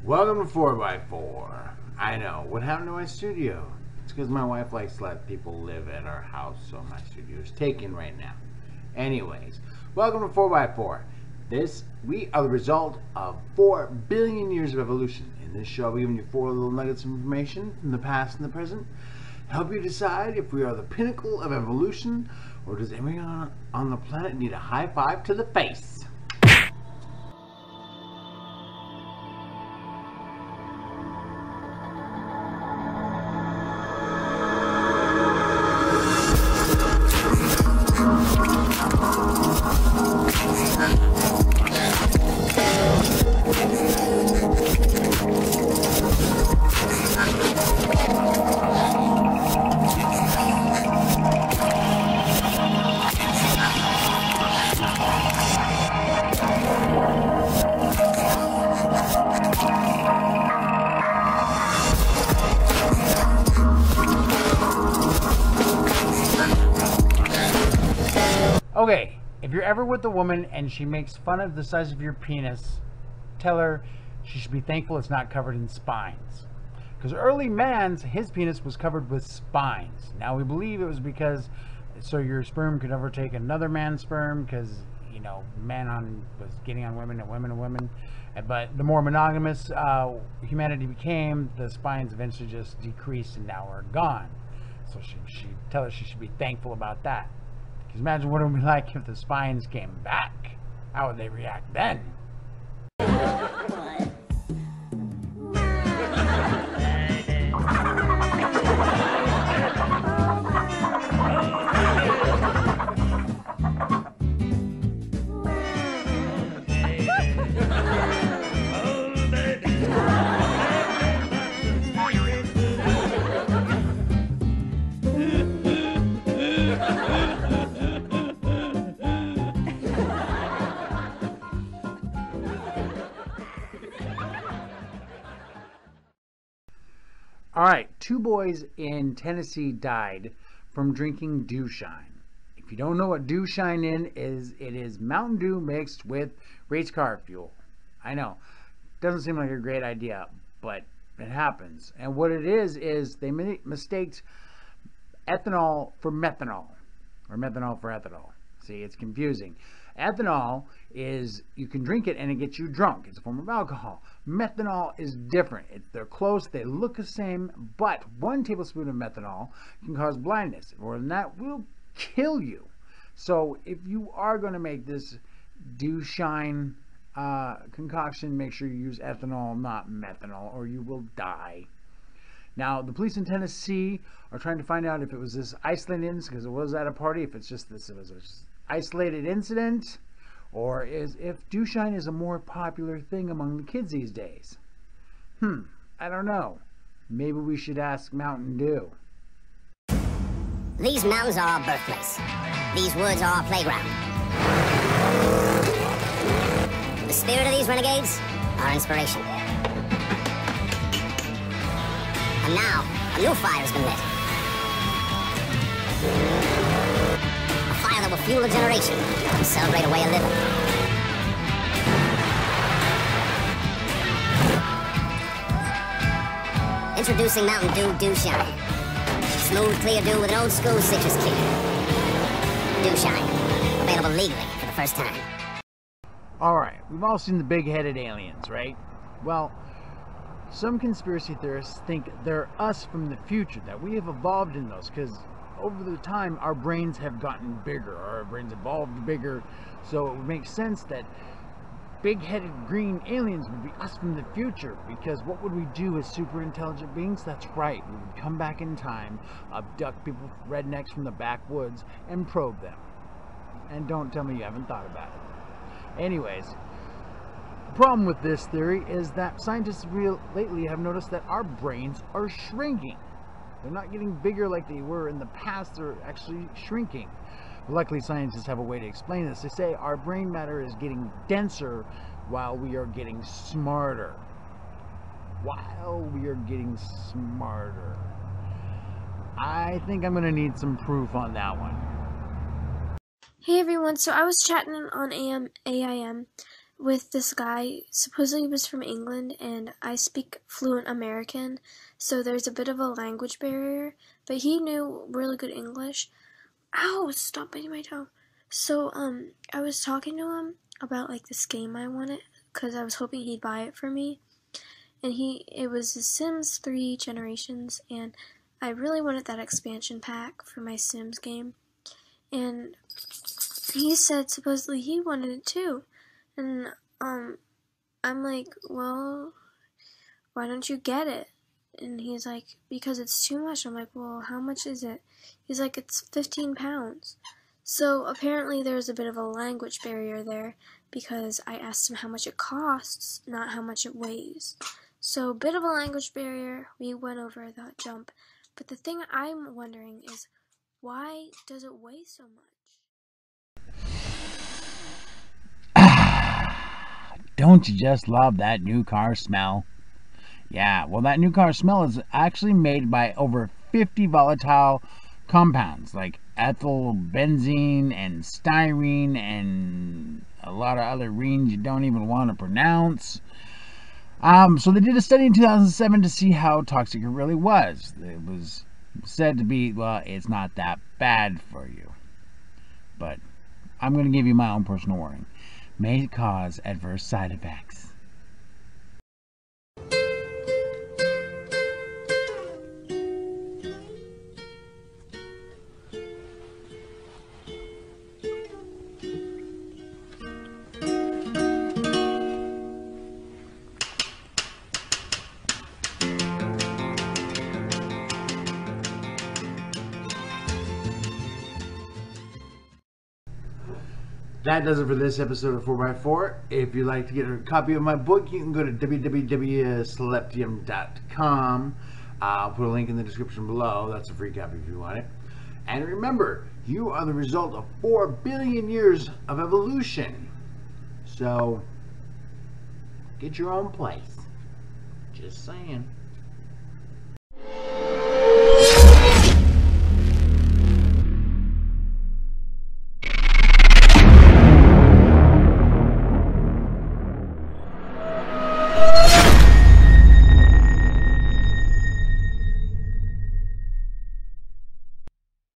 Welcome to 4x4. I know. What happened to my studio? It's because my wife likes to let people live at our house, so my studio is taken right now. Anyways, welcome to 4x4. We are the result of 4 billion years of evolution. In this show, we're giving you 4 little nuggets of information from the past and the present. Help you decide if we are the pinnacle of evolution, or does everyone on the planet need a high five to the face? Okay, if you're ever with a woman and she makes fun of the size of your penis, tell her she should be thankful it's not covered in spines. Because early man's, his penis was covered with spines. Now we believe it was because so your sperm could never take another man's sperm, because, you know, was getting on women and women on women. But the more monogamous humanity became, the spines eventually just decreased and now are gone. So she tell her she should be thankful about that. Because imagine what it would be like if the spines came back. How would they react then? Alright, 2 boys in Tennessee died from drinking Dew Shine. If you don't know what Dew Shine is, it is Mountain Dew mixed with race car fuel. I know, doesn't seem like a great idea, but it happens. And what it is they mistaked ethanol for methanol, or methanol for ethanol. See, it's confusing. Ethanol is, you can drink it and it gets you drunk. It's a form of alcohol. Methanol is different. They're close, they look the same, but 1 tablespoon of methanol can cause blindness. More than that, will kill you. So if you are going to make this Dew Shine concoction, make sure you use ethanol, not methanol, or you will die. Now, the police in Tennessee are trying to find out if it was this isolated incident, because it was at a party, if it's just this, it was an isolated incident, or if Dew Shine is a more popular thing among the kids these days. I don't know. Maybe we should ask Mountain Dew. These mountains are our birthplace. These woods are our playground. The spirit of these renegades, our inspiration. And now, a new fire has been lit. A fire that will fuel a generation and celebrate a way of living. Introducing Mountain Dew Dew Shine. Smooth, clear dew with an old school citrus kick. Dew Shine. Available legally for the first time. Alright, we've all seen the big-headed aliens, right? Well, some conspiracy theorists think they're us from the future, that we have evolved in those, because over the time our brains have gotten bigger, our brains evolved bigger, so it would make sense that big-headed green aliens would be us from the future, because what would we do as super intelligent beings? That's right, we would come back in time, abduct people, rednecks from the backwoods, and probe them. And don't tell me you haven't thought about it. Anyways, the problem with this theory is that scientists lately have noticed that our brains are shrinking. They're not getting bigger like they were in the past, they're actually shrinking. Luckily, scientists have a way to explain this. They say our brain matter is getting denser while we are getting smarter. I think I'm going to need some proof on that one. Hey everyone, so I was chatting on AIM with this guy. Supposedly he was from England, and I speak fluent American, so there's a bit of a language barrier, but he knew really good English. Ow, stop biting my toe. So, I was talking to him about, like, this game I wanted, because I was hoping he'd buy it for me, and it was The Sims 3 Generations, and I really wanted that expansion pack for my Sims game, and he said supposedly he wanted it too, and, I'm like, well, why don't you get it? And he's like, because it's too much. I'm like, well, how much is it? He's like, it's 15 pounds. So apparently there's a bit of a language barrier there, because I asked him how much it costs, not how much it weighs. So, bit of a language barrier, we went over that jump. But the thing I'm wondering is, why does it weigh so much? Don't you just love that new car smell? Yeah, well, that new car smell is actually made by over 50 volatile compounds like ethyl, benzene, and styrene, and a lot of other reens you don't even want to pronounce. So they did a study in 2007 to see how toxic it really was. It was said to be, well, it's not that bad for you. But I'm going to give you my own personal warning. May cause adverse side effects. That does it for this episode of 4x4. If you'd like to get a copy of my book, you can go to www.seleptium.com. I'll put a link in the description below. That's a free copy if you want it. And remember, you are the result of 4 billion years of evolution. So, get your own place. Just saying.